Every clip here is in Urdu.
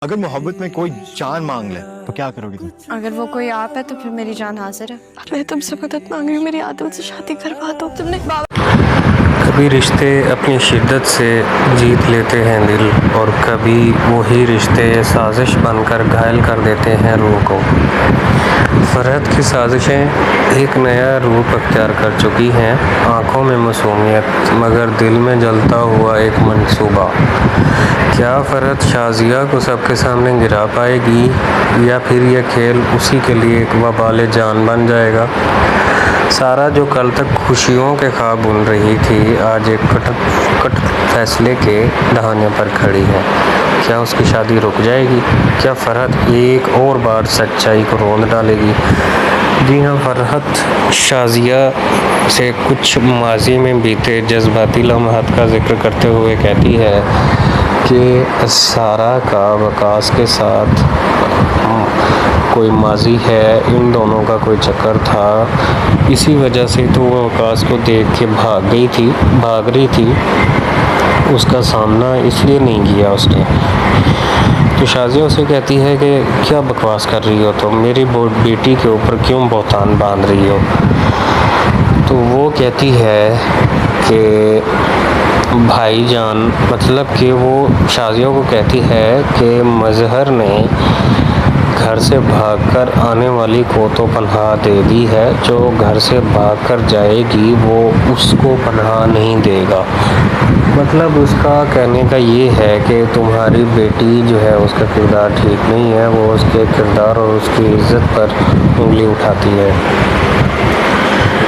اگر محبت میں کوئی جان مانگ لے تو کیا کرو گی تم؟ اگر وہ کوئی آپ ہے تو پھر میری جان حاضر ہے۔ میں تم سے مدد مانگ رہی ہوں، میری عادل سے شادی کروا دو۔ تم نے کبھی رشتے اپنی شدت سے جیت لیتے ہیں دل، اور کبھی وہی رشتے سازش بن کر گھائل کر دیتے ہیں روح کو۔ فرحت کی سازشیں ایک نیا روپ اختیار کر چکی ہیں، آنکھوں میں معصومیت مگر دل میں جلتا ہوا ایک منصوبہ۔ کیا فرحت شازیہ کو سب کے سامنے گرا پائے گی، یا پھر یہ کھیل اسی کے لیے ایک وبال جان بن جائے گا؟ سارا جو کل تک خوشیوں کے خواب بن رہی تھی، آج ایک کٹ فیصلے کے دہانے پر کھڑی ہے۔ کیا اس کی شادی رک جائے گی؟ کیا فرحت ایک اور بار سچائی کو روند ڈالے گی؟ جی ہاں، فرحت شازیہ سے کچھ ماضی میں بیتے جذباتی لمحات کا ذکر کرتے ہوئے کہتی ہے کہ سارا کا وقاص کے ساتھ کوئی ماضی ہے، ان دونوں کا کوئی چکر تھا، اسی وجہ سے تو وہ وقاص کو دیکھ کے بھاگ رہی تھی، اس کا سامنا اس لیے نہیں کیا اس نے۔ تو شازیہ اسے کہتی ہے کہ کیا بکواس کر رہی ہو تم، میری بیٹی کے اوپر کیوں بہتان باندھ رہی ہو؟ تو وہ کہتی ہے کہ بھائی جان، مطلب کہ وہ شازیہ کو کہتی ہے کہ مظہر نے گھر سے بھاگ کر آنے والی کو تو پناہ دے دی ہے، جو گھر سے بھاگ کر جائے گی وہ اس کو پناہ نہیں دے گا۔ مطلب اس کا کہنے کا یہ ہے کہ تمہاری بیٹی جو ہے اس کا کردار ٹھیک نہیں ہے، وہ اس کے کردار اور اس کی عزت پر انگلی اٹھاتی ہے۔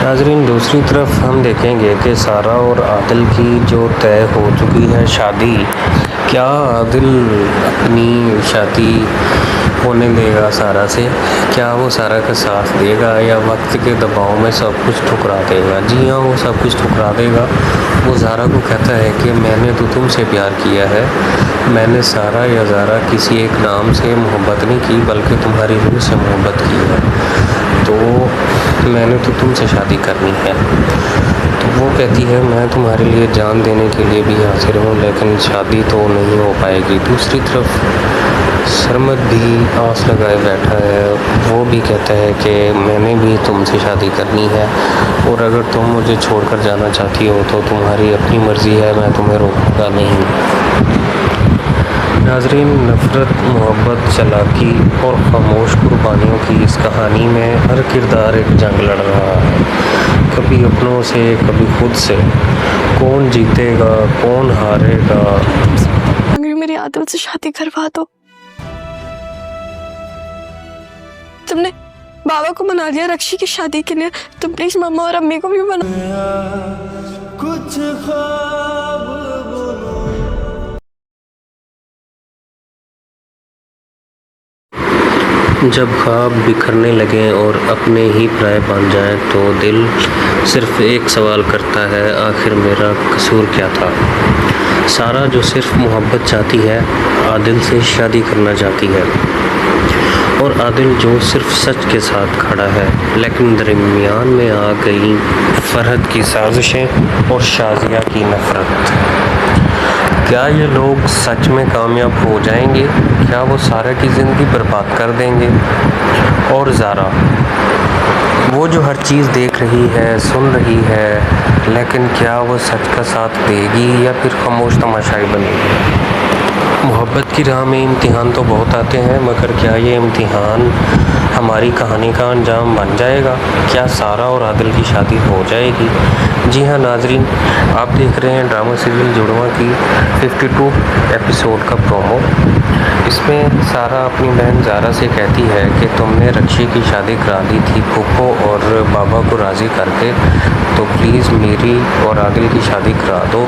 ناظرین، دوسری طرف ہم دیکھیں گے کہ سارا اور عادل کی جو طے ہو چکی ہے شادی، کیا عادل اپنی شادی ہونے دے گا سارا سے؟ کیا وہ سارا کا ساتھ دے گا، یا وقت کے دباؤ میں سب کچھ ٹھکرا دے گا؟ جی ہاں، وہ سب کچھ ٹھکرا دے گا۔ وہ زارا کو کہتا ہے کہ میں نے تو تم سے پیار کیا ہے، میں نے سارا یا زارا کسی ایک نام سے محبت نہیں کی بلکہ تمہاری روح سے محبت کی ہے، تو میں نے تو تم سے شادی کرنی ہے۔ تو وہ کہتی ہے میں تمہارے لیے جان دینے کے لیے بھی حاضر ہوں، لیکن شادی تو نہیں ہو پائے گی۔ دوسری طرف سرمد بھی آس لگائے بیٹھا ہے، وہ بھی کہتا ہے کہ میں نے بھی تم سے شادی کرنی ہے، اور اگر تم مجھے چھوڑ کر جانا چاہتی ہو تو تمہاری اپنی مرضی ہے، میں تمہیں روکوں گا نہیں۔ ناظرین، نفرت، محبت، چالاکی اور خاموش قربانیوں کی اس کہانی میں ہر کردار ایک جنگ لڑ رہا ہے، کبھی اپنوں سے کبھی خود سے۔ کون جیتے گا، کون ہارے گا؟ میری عادل سے شادی کروا دو۔ تم نے بابا کو منا لیا رکشی کی شادی کے لیے، تم پلیز ماما اور امی کو بھی منا۔ کچھ خواب جب خواب بکھرنے لگیں اور اپنے ہی پرائے بن جائیں تو دل صرف ایک سوال کرتا ہے، آخر میرا قصور کیا تھا؟ سارا جو صرف محبت چاہتی ہے، عادل سے شادی کرنا چاہتی ہے، اور عادل جو صرف سچ کے ساتھ کھڑا ہے، لیکن درمیان میں آ گئی فرحت کی سازشیں اور شازیہ کی نفرت۔ کیا یہ لوگ سچ میں کامیاب ہو جائیں گے؟ کیا وہ سارا کی زندگی برباد کر دیں گے؟ اور زارا، وہ جو ہر چیز دیکھ رہی ہے، سن رہی ہے، لیکن کیا وہ سچ کا ساتھ دے گی یا پھر خاموش تماشائی بنے گی؟ محبت کی راہ میں امتحان تو بہت آتے ہیں، مگر کیا یہ امتحان ہماری کہانی کا انجام بن جائے گا؟ کیا سارا اور عادل کی شادی ہو جائے گی؟ جی ہاں ناظرین، آپ دیکھ رہے ہیں ڈرامہ سیریل جڑواں کی 52 ایپیسوڈ کا پرومو۔ اس میں سارا اپنی بہن زارا سے کہتی ہے کہ تم نے رکشی کی شادی کرا دی تھی پھپھو اور بابا کو راضی کر کے، تو پلیز میری اور عادل کی شادی کرا دو،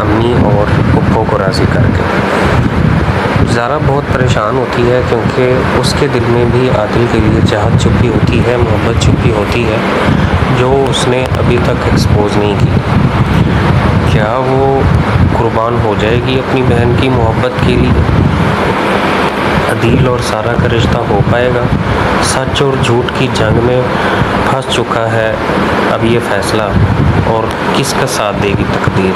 امی اور پھپھو کو راضی کر کے۔ زارا بہت پریشان ہوتی ہے کیونکہ اس کے دل میں بھی عادل کے لیے چاہت چھپی ہوتی ہے، محبت چھپی ہوتی ہے، جو اس نے ابھی تک ایکسپوز نہیں کی۔ کیا وہ قربان ہو جائے گی اپنی بہن کی محبت کے لیے؟ عادل اور سارا کا رشتہ ہو پائے گا؟ سچ اور جھوٹ کی جنگ میں پھنس چکا ہے اب یہ فیصلہ، اور کس کا ساتھ دے گی تقدیر؟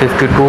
52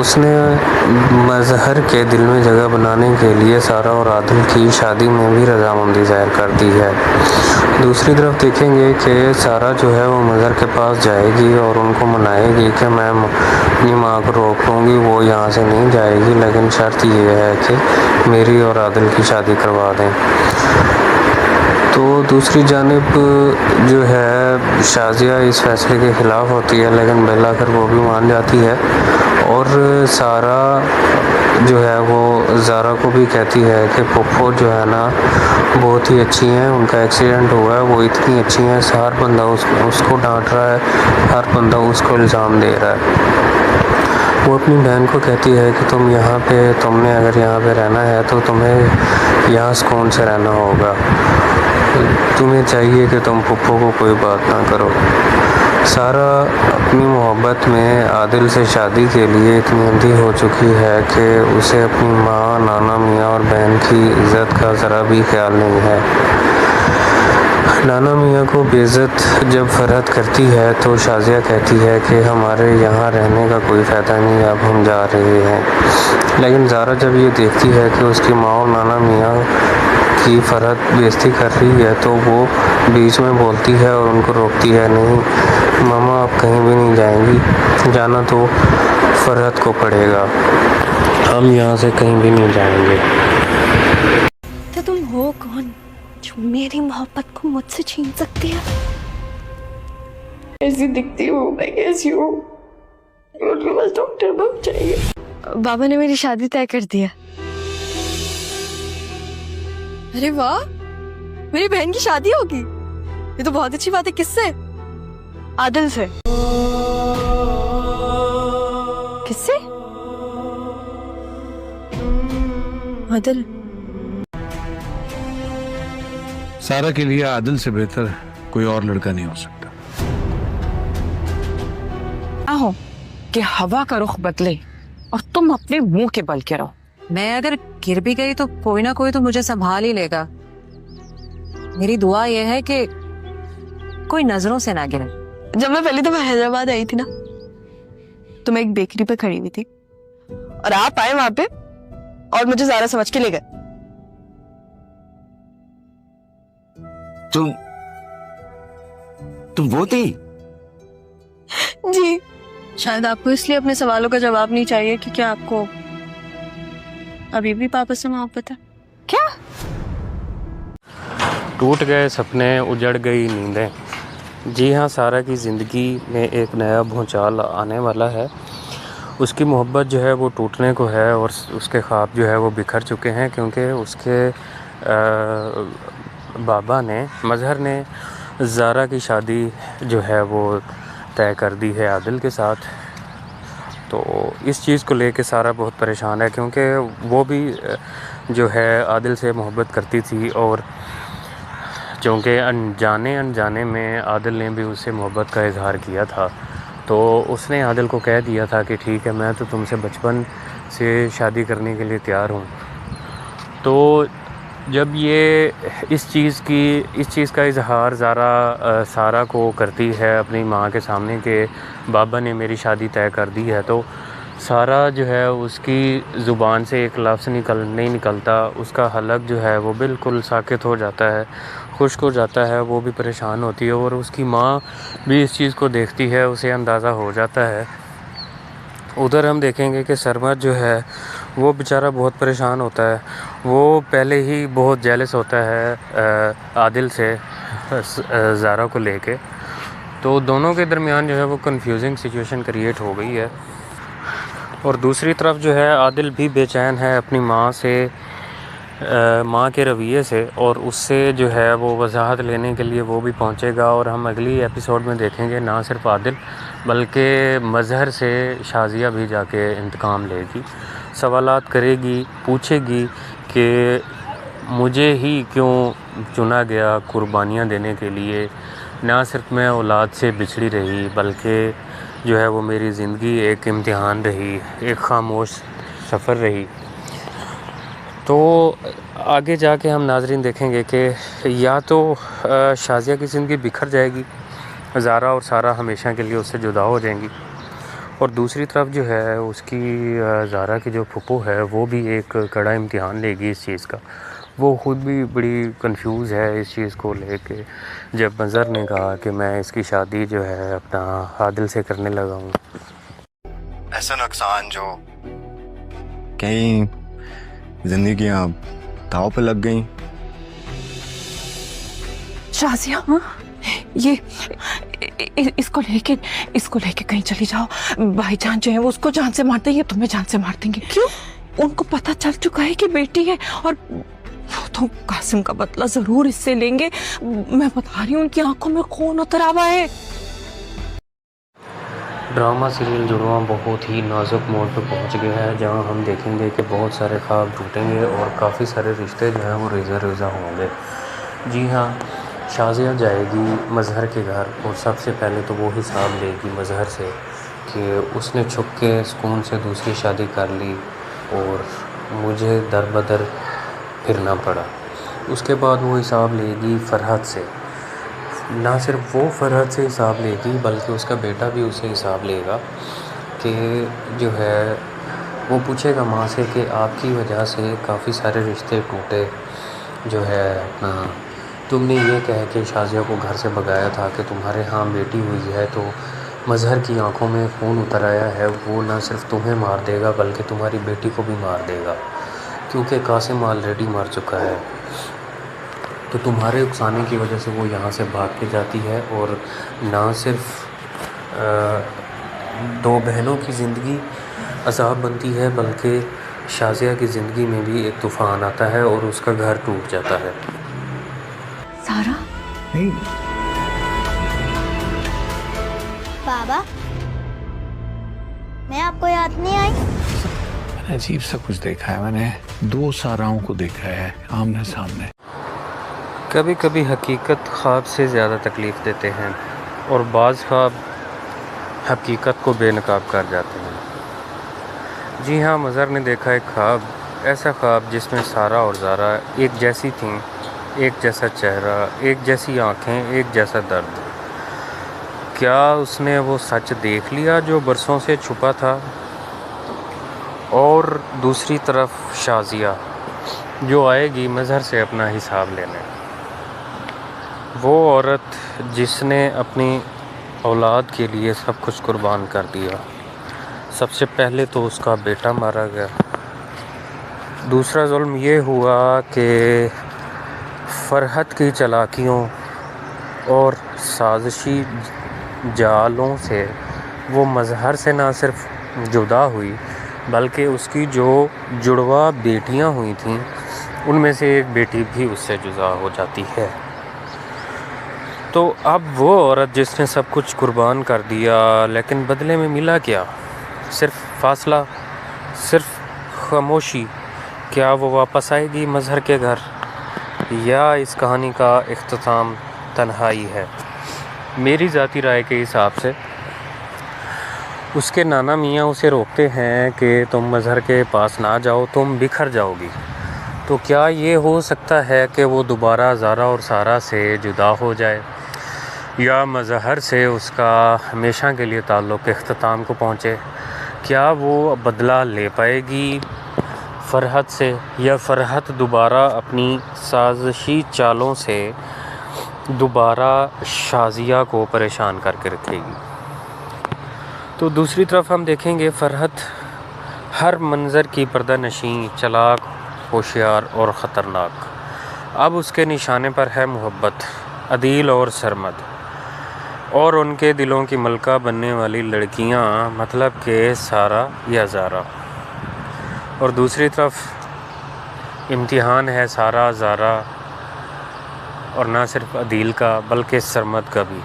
اس نے مظہر کے دل میں جگہ بنانے کے لیے سارہ اور عادل کی شادی میں بھی رضامندی ظاہر کر دی ہے۔ دوسری طرف دیکھیں گے کہ سارہ جو ہے وہ مظہر کے پاس جائے گی اور ان کو منائے گی کہ میں اپنی ماں کو روک لوں گی، وہ یہاں سے نہیں جائے گی، لیکن شرط یہ ہے کہ میری اور عادل کی شادی کروا دیں۔ تو دوسری جانب جو ہے شازیہ اس فیصلے کے خلاف ہوتی ہے، لیکن بالآخر وہ بھی مان جاتی ہے اور سارہ جو ہے وہ زارا کو بھی کہتی ہے کہ پھپھو جو ہے نا بہت ہی اچھی ہیں، ان کا ایکسیڈنٹ ہوا ہے، وہ اتنی اچھی ہیں، ہر بندہ اس کو ڈانٹ رہا ہے، ہر بندہ اس کو الزام دے رہا ہے۔ وہ اپنی بہن کو کہتی ہے کہ تم نے اگر یہاں پہ رہنا ہے تو تمہیں یہاں سکون سے رہنا ہوگا، تمہیں چاہیے کہ تم پھپھو کو کوئی بات نہ کرو۔ سارہ اپنی محبت میں عادل سے شادی کے لیے اتنی اندھی ہو چکی ہے کہ اسے اپنی ماں، نانا میاں اور بہن کی عزت کا ذرا بھی خیال نہیں ہے۔ نانا میاں کو بے عزت جب فرحت کرتی ہے تو شازیہ کہتی ہے کہ ہمارے یہاں رہنے کا کوئی فائدہ نہیں، اب ہم جا رہے ہیں۔ لیکن زارا جب یہ دیکھتی ہے کہ اس کی ماں اور نانا میاں کی فرحت بے عزتی کر رہی ہے تو وہ بیچ میں بولتی ہے اور ان کو روکتی ہے، نہیں ماما آپ کہیں بھی نہیں جائیں گی، جانا تو فرحت کو پڑے گا، ہم یہاں سے کہیں بھی نہیں جائیں گے۔ تو تم ہو کون جو میری محبت کو مجھ سے چھین سکتی ہے؟ ایسی دکھتی ہوں میں، کیسی ہوں؟ ڈاکٹر بم چاہیے۔ بابا نے میری شادی طے کر دیا۔ ارے واہ، میری بہن کی شادی ہوگی، یہ تو بہت اچھی بات ہے۔ کس سے؟ عادل سے۔ کس سے؟ عادل۔ سارہ کے لیے عادل سے بہتر کوئی اور لڑکا نہیں ہو سکتا۔ نہ ہو کہ ہوا کا رخ بدلے اور تم اپنے منہ کے بل کے رہو۔ میں اگر گر بھی گئی تو کوئی نہ کوئی تو مجھے سنبھال ہی لے گا۔ میری دعا یہ ہے کہ کوئی نظروں سے نہ گرے۔ جب میں پہلی دفعہ حیدرآباد آئی تھی نا تو میں ایک بیکری پہ کھڑی ہوئی تھی اور آپ آئے وہاں پہ اور مجھے زارا سمجھ کے لے گئے۔ تم وہ تھی؟ جی، شاید آپ کو اس لیے اپنے سوالوں کا جواب نہیں چاہیے کہ کیا آپ کو ابھی بھی پاپا سے محبت ہے؟ کیا؟ ٹوٹ گئے سپنے، اجڑ گئی نیندیں۔ جی ہاں، سارہ کی زندگی میں ایک نیا بھونچال آنے والا ہے۔ اس کی محبت جو ہے وہ ٹوٹنے کو ہے اور اس کے خواب جو ہے وہ بکھر چکے ہیں، کیونکہ اس کے بابا نے، مظہر نے زارا کی شادی جو ہے وہ طے کر دی ہے عادل کے ساتھ۔ تو اس چیز کو لے کے سارہ بہت پریشان ہے، کیونکہ وہ بھی جو ہے عادل سے محبت کرتی تھی، اور چونکہ انجانے میں عادل نے بھی اس سے محبت کا اظہار کیا تھا، تو اس نے عادل کو کہہ دیا تھا کہ ٹھیک ہے میں تو تم سے بچپن سے شادی کرنے کے لیے تیار ہوں۔ تو جب یہ اس چیز کا اظہار سارہ کو کرتی ہے اپنی ماں کے سامنے کہ بابا نے میری شادی طے کر دی ہے، تو سارہ جو ہے اس کی زبان سے ایک لفظ نہیں نکلتا، اس کا حلق جو ہے وہ بالکل ساکت ہو جاتا ہے، خشک ہو جاتا ہے، وہ بھی پریشان ہوتی ہے، اور اس کی ماں بھی اس چیز کو دیکھتی ہے، اسے اندازہ ہو جاتا ہے۔ ادھر ہم دیکھیں گے کہ سرمد جو ہے وہ بیچارہ بہت پریشان ہوتا ہے، وہ پہلے ہی بہت جیلس ہوتا ہے عادل سے زارا کو لے کے، تو دونوں کے درمیان جو ہے وہ کنفیوزنگ سچویشن کریٹ ہو گئی ہے۔ اور دوسری طرف جو ہے عادل بھی بے چین ہے اپنی ماں کے رویے سے، اور اس سے جو ہے وہ وضاحت لینے کے لیے وہ بھی پہنچے گا، اور ہم اگلی ایپیسوڈ میں دیکھیں گے نہ صرف عادل بلکہ مظہر سے شازیہ بھی جا کے انتقام لے گی، سوالات کرے گی، پوچھے گی کہ مجھے ہی کیوں چنا گیا قربانیاں دینے کے لیے، نہ صرف میں اولاد سے بچھڑی رہی بلکہ جو ہے وہ میری زندگی ایک امتحان رہی، ایک خاموش سفر رہی۔ تو آگے جا کے ہم ناظرین دیکھیں گے کہ یا تو شازیہ کی زندگی بکھر جائے گی، زارا اور سارہ ہمیشہ کے لیے اس سے جدا ہو جائیں گی، اور دوسری طرف جو ہے اس کی زارا کی جو پھپھو ہے وہ بھی ایک کڑا امتحان لے گی اس چیز کا. وہ خود بھی بڑی کنفیوز ہے اس چیز کو لے کے. جب مظہر نے کہا کہ میں اس کی شادی جو ہے اپنا عادل سے کرنے لگا ہوں. ایسا نقصان جو کئی زندگیاں داؤ پہ لگ گئیں. شازیہ یہ اس کو لے کے کہیں چلی جاؤ. بھائی جان جو ہے وہ اس کو جان سے مارتے ہیں، یہ تمہیں جان سے مار دیں گے. کیوں؟ ان کو پتہ چل چکا ہے کہ بیٹی ہے، اور وہ تو قاسم کا بدلہ ضرور اس سے لیں گے. میں بتا رہی ہوں ان کی آنکھوں میں خون اتر آوا ہے. ڈرامہ سیریل جڑواں بہت ہی نازک موڑ پہ پہنچ گیا ہے، جہاں ہم دیکھیں گے کہ بہت سارے خواب ٹوٹیں گے اور کافی سارے رشتے جو ہیں وہ ریزہ ریزہ ہوں گے. جی ہاں، شازیہ جائے گی مظہر کے گھر اور سب سے پہلے تو وہ حساب لے گی مظہر سے کہ اس نے چھپ کے سکون سے دوسری شادی کر لی اور مجھے در بدر پھرنا پڑا. اس کے بعد وہ حساب لے گی فرحت سے. نہ صرف وہ فرحت سے حساب لے گی بلکہ اس کا بیٹا بھی اسے حساب لے گا کہ جو ہے وہ پوچھے گا ماں سے کہ آپ کی وجہ سے کافی سارے رشتے ٹوٹے. جو ہے اپنا تم نے یہ کہہ کے شازیہ کو گھر سے بھگایا تھا کہ تمہارے ہاں بیٹی ہوئی ہے تو مظہر کی آنکھوں میں خون اتر آیا ہے. وہ نہ صرف تمہیں مار دے گا بلکہ تمہاری بیٹی کو بھی مار دے گا، کیونکہ قاسم آلریڈی مر چکا ہے. تو تمہارے اکسانے کی وجہ سے وہ یہاں سے بھاگ کے جاتی ہے اور نہ صرف دو بہنوں کی زندگی عذاب بنتی ہے بلکہ شازیہ کی زندگی میں بھی ایک طوفان آتا ہے اور اس کا گھر ٹوٹ جاتا ہے. سارا نہیں، بابا میں آپ کو یاد نہیں آئی؟ میں نے عجیب سا کچھ دیکھا ہے. میں نے 2 ساراؤں کو دیکھا ہے آمنے سامنے. کبھی کبھی حقیقت خواب سے زیادہ تکلیف دیتے ہیں اور بعض خواب حقیقت کو بے نقاب کر جاتے ہیں. جی ہاں، مظہر نے دیکھا ایک خواب، ایسا خواب جس میں سارا اور زارا ایک جیسی تھیں، ایک جیسا چہرہ، ایک جیسی آنکھیں، ایک جیسا درد. کیا اس نے وہ سچ دیکھ لیا جو برسوں سے چھپا تھا؟ اور دوسری طرف شازیہ جو آئے گی مظہر سے اپنا حساب لینے. وہ عورت جس نے اپنی اولاد کے لیے سب کچھ قربان کر دیا. سب سے پہلے تو اس کا بیٹا مارا گیا. دوسرا ظلم یہ ہوا کہ فرحت کی چالاکیوں اور سازشی جالوں سے وہ مظہر سے نہ صرف جدا ہوئی بلکہ اس کی جو جڑواں بیٹیاں ہوئی تھیں ان میں سے ایک بیٹی بھی اس سے جدا ہو جاتی ہے. تو اب وہ عورت جس نے سب کچھ قربان کر دیا لیکن بدلے میں ملا کیا؟ صرف فاصلہ، صرف خاموشی. کیا وہ واپس آئے گی مظہر کے گھر یا اس کہانی کا اختتام تنہائی ہے؟ میری ذاتی رائے کے حساب سے اس کے نانا میاں اسے روکتے ہیں کہ تم مظہر کے پاس نہ جاؤ، تم بکھر جاؤ گی. تو کیا یہ ہو سکتا ہے کہ وہ دوبارہ زارا اور سارا سے جدا ہو جائے یا مظہر سے اس کا ہمیشہ کے لیے تعلق اختتام کو پہنچے؟ کیا وہ بدلہ لے پائے گی فرحت سے یا فرحت دوبارہ اپنی سازشی چالوں سے دوبارہ شازیہ کو پریشان کر کے رکھے گی؟ تو دوسری طرف ہم دیکھیں گے فرحت ہر منظر کی پردہ نشین، چلاک، ہوشیار اور خطرناک. اب اس کے نشانے پر ہے محبت، عدیل اور سرمد، اور ان کے دلوں کی ملکہ بننے والی لڑکیاں، مطلب کہ سارا یا زارا. اور دوسری طرف امتحان ہے سارا، زارا، اور نہ صرف عدیل کا بلکہ سرمد کا بھی.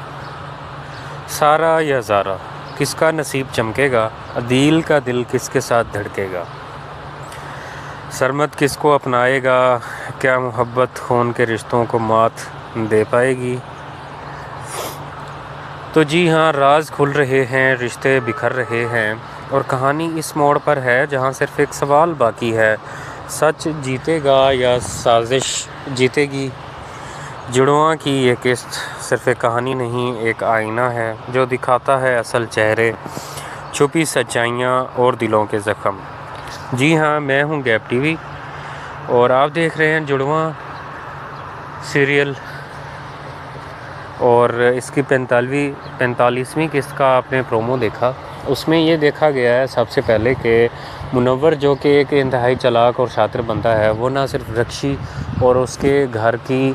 سارا یا زارا، کس کا نصیب چمکے گا؟ عدیل کا دل کس کے ساتھ دھڑکے گا؟ سرمد کس کو اپنائے گا؟ کیا محبت خون کے رشتوں کو مات دے پائے گی؟ تو جی ہاں، راز کھل رہے ہیں، رشتے بکھر رہے ہیں، اور کہانی اس موڑ پر ہے جہاں صرف ایک سوال باقی ہے، سچ جیتے گا یا سازش جیتے گی؟ جڑواں کی یہ قسط صرف ایک کہانی نہیں، ایک آئینہ ہے جو دکھاتا ہے اصل چہرے چھپی سچائیاں اور دلوں کے زخم۔ جی ہاں، میں ہوں گیپ ٹی وی اور آپ دیکھ رہے ہیں جڑواں سیریل، اور اس کی 45ویں قسط کا آپ نے پرومو دیکھا۔ اس میں یہ دیکھا گیا ہے سب سے پہلے کہ منور جو کہ ایک انتہائی چلاک اور شاطر بندہ ہے، وہ نہ صرف رکشی اور اس کے گھر کی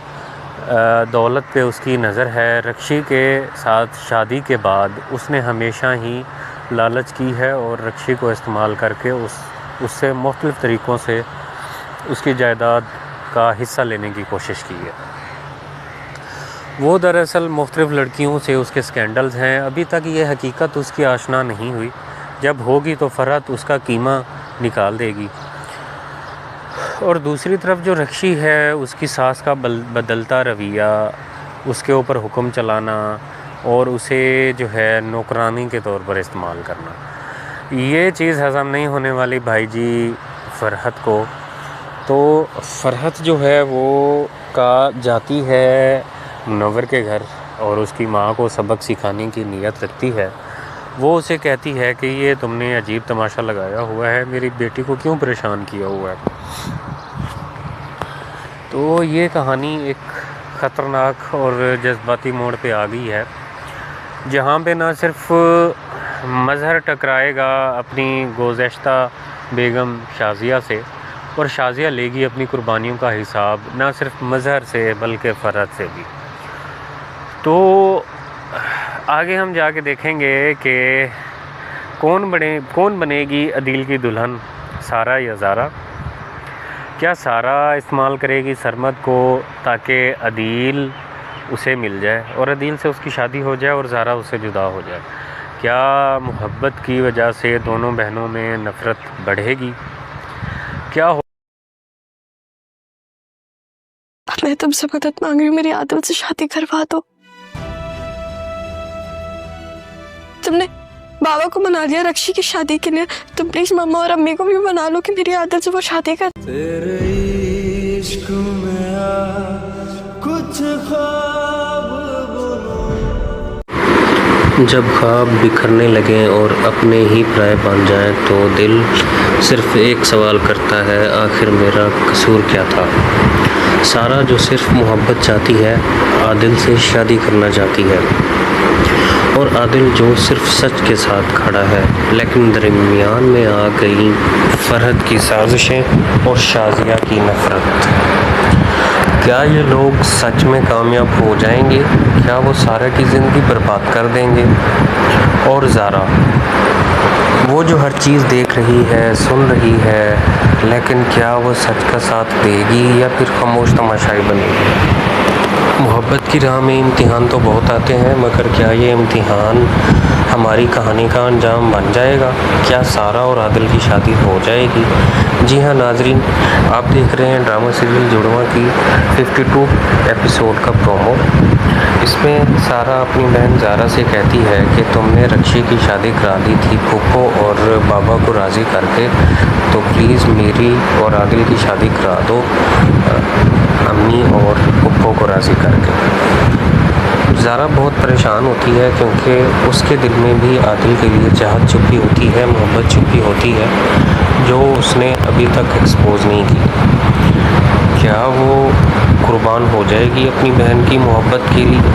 دولت پہ اس کی نظر ہے، رکشی کے ساتھ شادی کے بعد اس نے ہمیشہ ہی لالچ کی ہے اور رکشی کو استعمال کر کے اس سے مختلف طریقوں سے اس کی جائیداد کا حصہ لینے کی کوشش کی ہے۔ وہ دراصل مختلف لڑکیوں سے اس کے سکینڈلز ہیں، ابھی تک یہ حقیقت اس کی آشنا نہیں ہوئی، جب ہوگی تو فرحت اس کا قیمہ نکال دے گی۔ اور دوسری طرف جو رکشی ہے، اس کی ساس کا بدلتا رویہ، اس کے اوپر حکم چلانا اور اسے جو ہے نوکرانی کے طور پر استعمال کرنا، یہ چیز ہضم نہیں ہونے والی بھائی جی فرحت کو۔ تو فرحت جو ہے وہ جاتی ہے منور کے گھر اور اس کی ماں کو سبق سکھانے کی نیت رکھتی ہے۔ وہ اسے کہتی ہے کہ یہ تم نے عجیب تماشا لگایا ہوا ہے، میری بیٹی کو کیوں پریشان کیا ہوا ہے۔ تو یہ کہانی ایک خطرناک اور جذباتی موڑ پہ آ گئی ہے، جہاں پہ نہ صرف مظہر ٹکرائے گا اپنی گزشتہ بیگم شازیہ سے، اور شازیہ لے گی اپنی قربانیوں کا حساب نہ صرف مظہر سے بلکہ فرحت سے بھی۔ تو آگے ہم جا کے دیکھیں گے کہ کون بنے گی عدیل کی دلہن، سارہ یا زارا؟ کیا سارہ استعمال کرے گی سرمد کو تاکہ عدیل اسے مل جائے اور عدیل سے اس کی شادی ہو جائے اور زارا اس سے جدا ہو جائے؟ کیا محبت کی وجہ سے دونوں بہنوں میں نفرت بڑھے گی؟ کیا ہو؟ میں تم سے مدد مانگ رہی ہوں، میری عادل سے شادی کروا دو۔ تم نے بابا کو منا لیا رکشی کی شادی کے لیے، تم پلیز ماما اور امی کو بھی منا لو کہ میری عادل سے وہ شادی کر۔ تیرے عشق میں آج کچھ خواب جب خواب بکھرنے لگیں اور اپنے ہی پرائے بن جائیں تو دل صرف ایک سوال کرتا ہے، آخر میرا قصور کیا تھا؟ سارہ جو صرف محبت چاہتی ہے، عادل سے شادی کرنا چاہتی ہے، اور عادل جو صرف سچ کے ساتھ کھڑا ہے، لیکن درمیان میں آ گئی فرحت کی سازشیں اور شازیہ کی نفرت۔ کیا یہ لوگ سچ میں کامیاب ہو جائیں گے؟ کیا وہ سارہ کی زندگی برباد کر دیں گے؟ اور زارا، وہ جو ہر چیز دیکھ رہی ہے، سن رہی ہے، لیکن کیا وہ سچ کا ساتھ دے گی یا پھر خاموش تماشائی بنے گی؟ محبت کی راہ میں امتحان تو بہت آتے ہیں، مگر کیا یہ امتحان ہماری کہانی کا انجام بن جائے گا؟ کیا سارہ اور عادل کی شادی ہو جائے گی؟ جی ہاں ناظرین، آپ دیکھ رہے ہیں ڈرامہ سیریل جڑواں کی 52 ایپیسوڈ کا پرومو۔ اس میں سارہ اپنی بہن زارا سے کہتی ہے کہ تم نے رکشی کی شادی کرا دی تھی پھوپھو اور بابا کو راضی کر کے، تو پلیز میری اور عادل کی شادی کرا دو امی اور پھوپھو کو راضی کر کے۔ زارا بہت پریشان ہوتی ہے کیونکہ اس کے دل میں بھی عادل کے لیے چاہت چھپی ہوتی ہے، محبت چھپی ہوتی ہے جو اس نے ابھی تک ایکسپوز نہیں کی۔ کیا وہ قربان ہو جائے گی اپنی بہن کی محبت کے لیے؟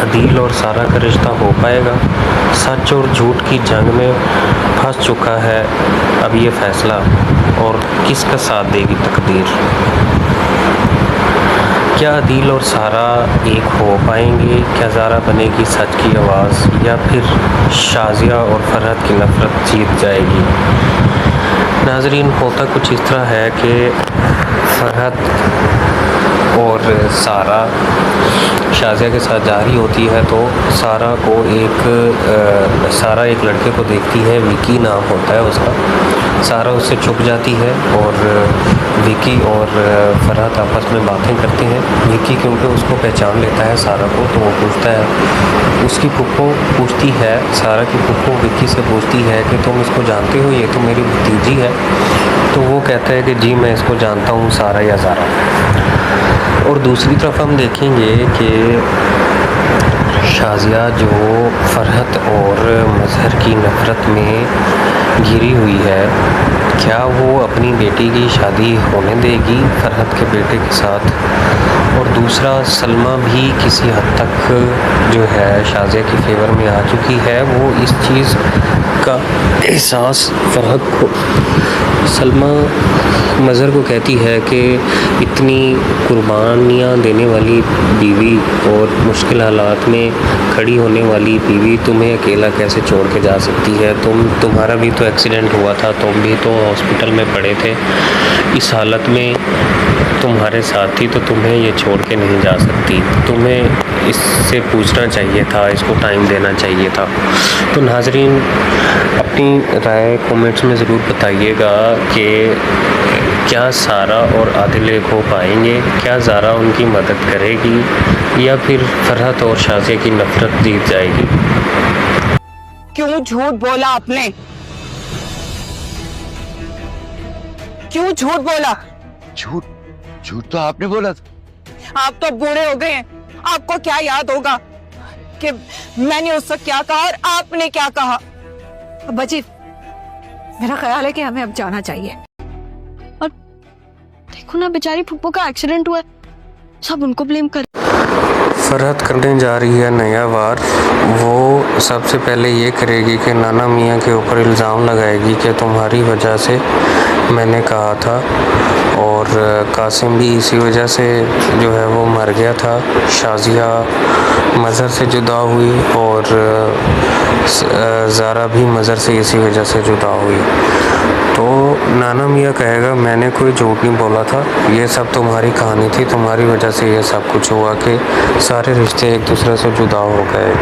عدیل اور سارہ کا رشتہ ہو پائے گا؟ سچ اور جھوٹ کی جنگ میں پھنس چکا ہے اب یہ فیصلہ، اور کس کا ساتھ دے گی تقدیر؟ کیا عدیل اور سارہ ایک ہو پائیں گے؟ کیا زارا بنے گی سچ کی آواز یا پھر شازیہ اور فرحت کی نفرت جیت جائے گی؟ ناظرین، ہوتا کچھ اس طرح ہے کہ فرحت اور سارہ شازیہ کے ساتھ جا رہی ہوتی ہے تو سارہ ایک لڑکے کو دیکھتی ہے، وکی نام ہوتا ہے اس کا۔ سارہ اس سے چھپ جاتی ہے اور وکی اور فرحت آپس میں باتیں کرتے ہیں۔ وکی کیونکہ اس کو پہچان لیتا ہے سارہ کو، تو وہ پوچھتا ہے، اس کی پھپھو پوچھتی ہے، سارہ کی پھپھو وکی سے پوچھتی ہے کہ تم اس کو جانتے ہو، یہ تو میری بھتیجی ہے۔ تو وہ کہتا ہے کہ جی میں اس کو جانتا ہوں، سارہ یا زارا۔ اور دوسری طرف ہم دیکھیں گے کہ شازیہ جو فرحت اور مظہر کی نفرت میں گھری ہوئی ہے، کیا وہ اپنی بیٹی کی شادی ہونے دے گی فرحت کے بیٹے کے ساتھ؟ اور دوسرا، سلمیٰ بھی کسی حد تک جو ہے شازیہ کی فیور میں آ چکی ہے. وہ اس چیز کا احساس فرحت کو، سلمیٰ مظہر کو کہتی ہے کہ اتنی قربانیاں دینے والی بیوی اور مشکل حالات میں کھڑی ہونے والی بیوی تمہیں اکیلا کیسے چھوڑ کے جا سکتی ہے؟ تمہارا بھی تو ایکسیڈنٹ ہوا تھا، تم بھی تو ہاسپٹل میں پڑے تھے. اس حالت میں تمہارے ساتھ تھی تو تمہیں یہ چھوڑ کے نہیں جا سکتی. تمہیں اس سے پوچھنا چاہیے تھا، اس کو ٹائم دینا چاہیے تھا. تو ناظرین اپنی رائے کومنٹس میں ضرور بتائیے گا کہ کیا سارہ اور عادل ایک ہو پائیں گے؟ کیا زارا ان کی مدد کرے گی یا پھر فرحت اور شازیہ کی نفرت جیت جائے گی؟ کیوں جھوٹ بولا آپ نے؟ کیوں جھوٹ بولا؟ جھوٹ تو آپ نے بولا تھا. آپ تو بوڑھے ہو گئے ہیں، آپ کو کیا یاد ہوگا کہ میں نے اس وقت کیا کہا اور آپ نے کیا کہا؟ ابا جی میرا خیال ہے کہ ہمیں اب جانا چاہیے. اور دیکھو نا بیچاری پھپھو کا ایکسیڈنٹ ہوا ہے، سب ان کو بلیم کر. فرحت کرنے جا رہی ہے نیا وار. وہ سب سے پہلے یہ کرے گی کہ نانا میاں کے اوپر الزام لگائے گی کہ تمہاری وجہ سے میں نے کہا تھا، اور قاسم بھی اسی وجہ سے جو ہے وہ مر گیا تھا. شازیہ مظہر سے جدا ہوئی اور زارا بھی مظہر سے اسی وجہ سے جدا ہوئی. تو نانا میاں کہے گا میں نے کوئی جھوٹ نہیں بولا تھا، یہ سب تمہاری کہانی تھی، تمہاری وجہ سے یہ سب کچھ ہوا کہ سارے رشتے ایک دوسرے سے جدا ہو گئے.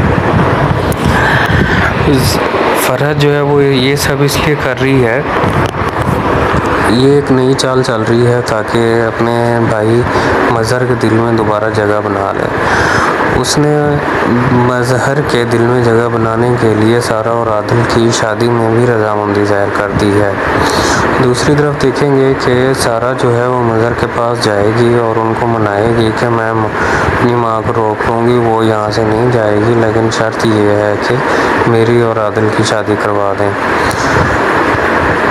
فرحت جو ہے وہ یہ سب اس لیے کر رہی ہے، یہ ایک نئی چال چل رہی ہے تاکہ اپنے بھائی مظہر کے دل میں دوبارہ جگہ بنا لے. اس نے مظہر کے دل میں جگہ بنانے کے لیے سارہ اور عادل کی شادی میں بھی رضامندی ظاہر کر دی ہے. دوسری طرف دیکھیں گے کہ سارہ جو ہے وہ مظہر کے پاس جائے گی اور ان کو منائے گی کہ میں اپنی ماں کو روک لوں گی، وہ یہاں سے نہیں جائے گی، لیکن شرط یہ ہے کہ میری اور عادل کی شادی کروا دیں.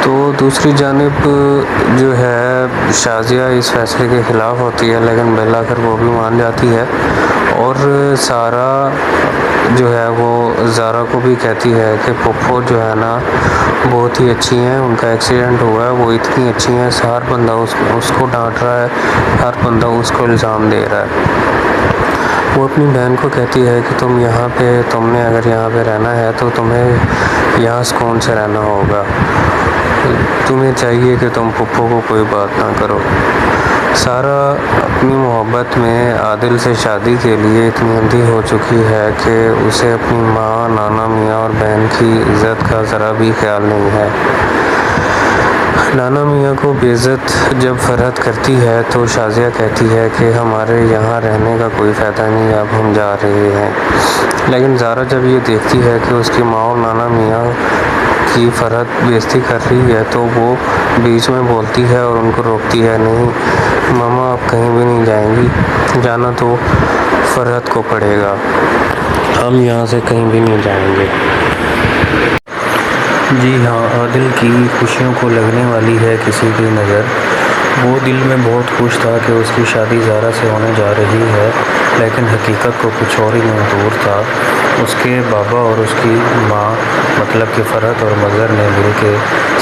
تو دوسری جانب جو ہے شازیہ اس فیصلے کے خلاف ہوتی ہے، لیکن بالآخر وہ بھی مان جاتی ہے. اور سارہ جو ہے وہ زارا کو بھی کہتی ہے کہ پھپھو جو ہے نا بہت ہی اچھی ہیں، ان کا ایکسیڈنٹ ہوا ہے، وہ اتنی اچھی ہیں، ہر بندہ اس کو ڈانٹ رہا ہے، ہر بندہ اس کو الزام دے رہا ہے. وہ اپنی بہن کو کہتی ہے کہ تم نے اگر یہاں پہ رہنا ہے تو تمہیں یہاں سکون سے رہنا ہوگا، تمہیں چاہیے کہ تم پھپھو کو کوئی بات نہ کرو. سارہ اپنی محبت میں عادل سے شادی کے لیے اتنی اندھی ہو چکی ہے کہ اسے اپنی ماں، نانا میاں اور بہن کی عزت کا ذرا بھی خیال نہیں ہے. نانا میاں کو بے عزت جب فرحت کرتی ہے تو شازیہ کہتی ہے کہ ہمارے یہاں رہنے کا کوئی فائدہ نہیں، اب ہم جا رہے ہیں. لیکن زارا جب یہ دیکھتی ہے کہ اس کی ماں اور نانا میاں کی فرحت بے عزتی کر رہی ہے تو وہ بیچ میں بولتی ہے اور ان کو روکتی ہے، نہیں ماما آپ کہیں بھی نہیں جائیں گی، جانا تو فرحت کو پڑے گا، ہم یہاں سے کہیں بھی نہیں جائیں گے. جی ہاں، عادل کی خوشیوں کو لگنے والی ہے کسی کی نظر. وہ دل میں بہت خوش تھا کہ اس کی شادی زارا سے ہونے جا رہی ہے، لیکن حقیقت کو کچھ اور ہی منظور تھا. اس کے بابا اور اس کی ماں مطلب کہ فرحت اور مظہر نے مل کے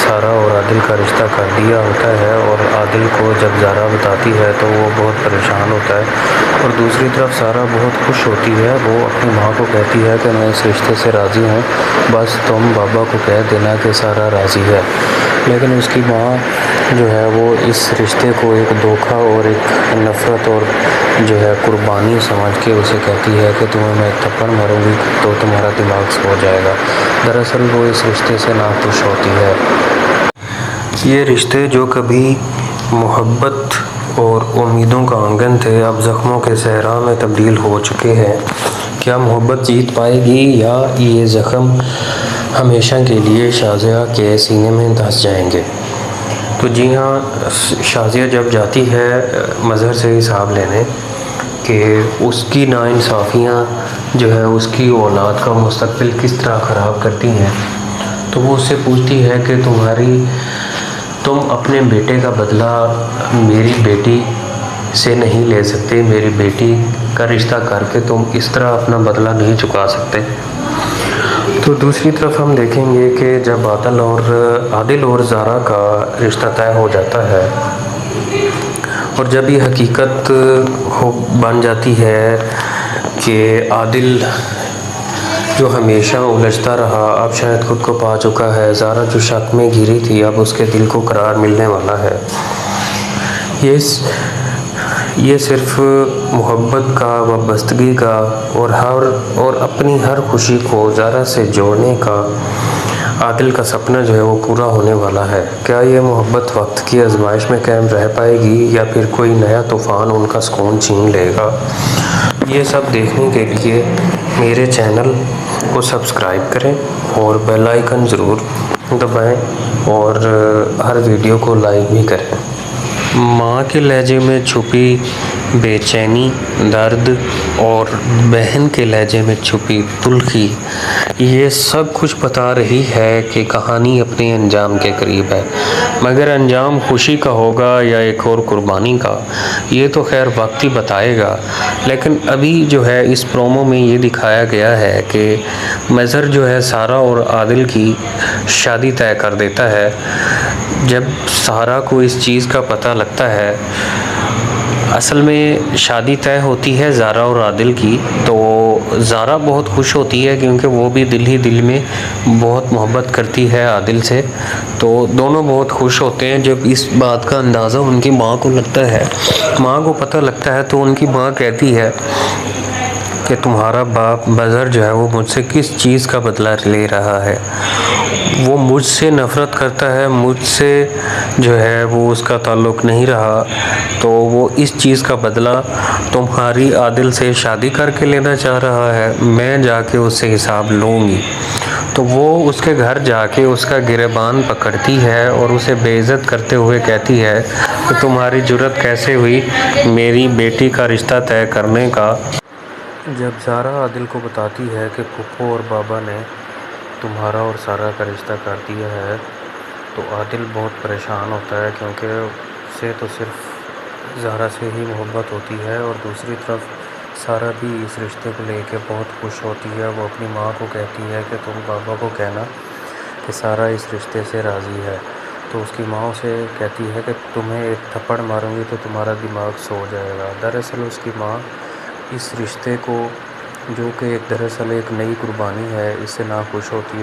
سارہ اور عادل کا رشتہ کر دیا ہوتا ہے، اور عادل کو جب زارا بتاتی ہے تو وہ بہت پریشان ہوتا ہے. اور دوسری طرف سارہ بہت خوش ہوتی ہے، وہ اپنی ماں کو کہتی ہے کہ میں اس رشتے سے راضی ہوں، بس تم بابا کو کہہ دینا کہ سارہ راضی ہے. لیکن اس کی ماں جو ہے وہ اس رشتے کو ایک دھوکہ اور ایک نفرت اور جو ہے قربانی سمجھ کے اسے کہتی ہے کہ تمہیں میں تھپڑ ماروں گی تو تمہارا دماغ سو جائے گا. دراصل وہ اس رشتے سے ناخوش ہوتی ہے. یہ رشتے جو کبھی محبت اور امیدوں کا آنگن تھے اب زخموں کے صحرا میں تبدیل ہو چکے ہیں. کیا محبت جیت پائے گی یا یہ زخم ہمیشہ کے لیے شازیہ کے سینے میں دھس جائیں گے؟ تو جی ہاں، شازیہ جب جاتی ہے مظہر سے حساب لینے کہ اس کی ناانصافیاں جو ہے اس کی اولاد کا مستقبل کس طرح خراب کرتی ہیں، تو وہ اس سے پوچھتی ہے کہ تم اپنے بیٹے کا بدلہ میری بیٹی سے نہیں لے سکتے، میری بیٹی کا رشتہ کر کے تم اس طرح اپنا بدلہ نہیں چکا سکتے۔ تو دوسری طرف ہم دیکھیں گے کہ جب عادل اور زارا کا رشتہ طے ہو جاتا ہے اور جب یہ حقیقت بن جاتی ہے کہ عادل جو ہمیشہ الجھتا رہا اب شاید خود کو پا چکا ہے، زارا جو شک میں گھری تھی اب اس کے دل کو قرار ملنے والا ہے۔ یہ صرف محبت کا، وابستگی کا اور اپنی ہر خوشی کو زارا سے جوڑنے کا عادل کا سپنا جو ہے وہ پورا ہونے والا ہے۔ کیا یہ محبت وقت کی آزمائش میں قائم رہ پائے گی یا پھر کوئی نیا طوفان ان کا سکون چھین لے گا؟ یہ سب دیکھنے کے لیے میرے چینل کو سبسکرائب کریں اور بیل آئیکن ضرور دبائیں اور ہر ویڈیو کو لائک بھی کریں۔ ماں کے لہجے میں چھپی بے چینی، درد اور بہن کے لہجے میں چھپی تلخی، یہ سب کچھ بتا رہی ہے کہ کہانی اپنے انجام کے قریب ہے، مگر انجام خوشی کا ہوگا یا ایک اور قربانی کا، یہ تو خیر وقت ہی بتائے گا۔ لیکن ابھی جو ہے اس پرومو میں یہ دکھایا گیا ہے کہ مظہر جو ہے سارا اور عادل کی شادی طے کر دیتا ہے۔ جب سارا کو اس چیز کا پتہ لگتا ہے، اصل میں شادی طے ہوتی ہے زارا اور عادل کی، تو زارا بہت خوش ہوتی ہے کیونکہ وہ بھی دل ہی دل میں بہت محبت کرتی ہے عادل سے، تو دونوں بہت خوش ہوتے ہیں۔ جب اس بات کا اندازہ ان کی ماں کو لگتا ہے، ماں کو پتہ لگتا ہے، تو ان کی ماں کہتی ہے کہ تمہارا باپ مظہر جو ہے وہ مجھ سے کس چیز کا بدلہ لے رہا ہے، وہ مجھ سے نفرت کرتا ہے، مجھ سے جو ہے وہ اس کا تعلق نہیں رہا، تو وہ اس چیز کا بدلہ تمہاری عادل سے شادی کر کے لینا چاہ رہا ہے، میں جا کے اس سے حساب لوں گی۔ تو وہ اس کے گھر جا کے اس کا گریبان پکڑتی ہے اور اسے بے عزت کرتے ہوئے کہتی ہے کہ تمہاری جرت کیسے ہوئی میری بیٹی کا رشتہ طے کرنے کا۔ جب زارا عادل کو بتاتی ہے کہ پھپھو اور بابا نے تمہارا اور سارا کا رشتہ کر دیا ہے، تو عادل بہت پریشان ہوتا ہے کیونکہ اسے تو صرف زارا سے ہی محبت ہوتی ہے، اور دوسری طرف سارا بھی اس رشتے کو لے کے بہت خوش ہوتی ہے۔ وہ اپنی ماں کو کہتی ہے کہ تم بابا کو کہنا کہ سارا اس رشتے سے راضی ہے، تو اس کی ماں اسے کہتی ہے کہ تمہیں ایک تھپڑ ماروں گی تو تمہارا دماغ سو جائے گا۔ دراصل اس کی ماں اس رشتے کو، جو کہ دراصل ایک نئی قربانی ہے، اس سے ناخوش ہوتی ہے۔